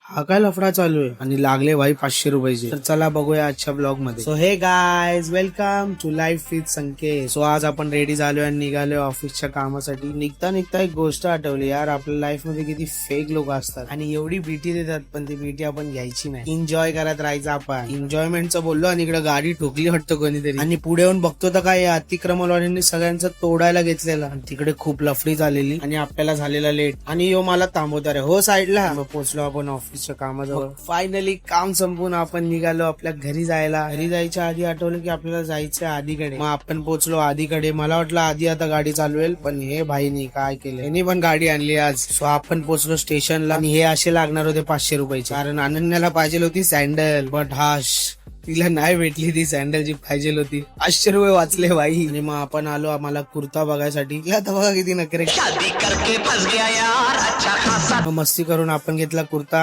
हा काय लफडा चालू आहे आणि लागले भाई 500 रुपयाचे. तर चला बघूया आजच्या ब्लॉग मध्ये. So hey guys, welcome to life with Sanket. So आज आपण रेडी झालोय आणि निघालोय ऑफिसच्या कामासाठी. निघता निघता एक गोष्ट आठवली यार, आपल्या लाईफ मध्ये किती फेक लोक असतात आणि एवढी बीटी देतात, पण ती बीटी आपण घ्यायची नाही. एन्जॉय करत राहायचं आपण. एन्जॉयमेंटचं बोललो आणि इकडे गाडी ठोकली वाटतं कोणीतरी, आणि पुढे येऊन बघतो तर काय अतिक्रमणवाल्यांनी सगळ्यांचं तोडायला घेतलेलं. आणि तिकडे खूप लफडी झालेली आणि आपल्याला झालेला लेट. आणि यो मला थांबवता रे हो साईडला. पोहोचलो आपण ऑफिसच्या कामाजवळ. फायनली काम संपून आपण निघालो आपल्या घरी जायला. घरी जायच्या आधी आठवलं की आपल्याला जायचं आधीकडे. मग आपण पोहोचलो आधीकडे. मला वाटलं आधी आता गाडी चालवेल, पण हे भाईनी काय केलं, यांनी पण गाडी आणली आज. सो आपण पोहोचलो स्टेशनला आणि हे असे लागणार होते 500 रुपयाचे, कारण अनन्याला पाहिजे होती सँडल, बट हाश तिला नाही भेटली ती सँडल जी पाहिजे होती. 500 रुपये वाचले भाई. आणि मग आपण आलो आम्हाला कुर्ता बघायसाठी. आता बघा किती नखरे. मग मस्ती करून आपण घेतला कुर्ता.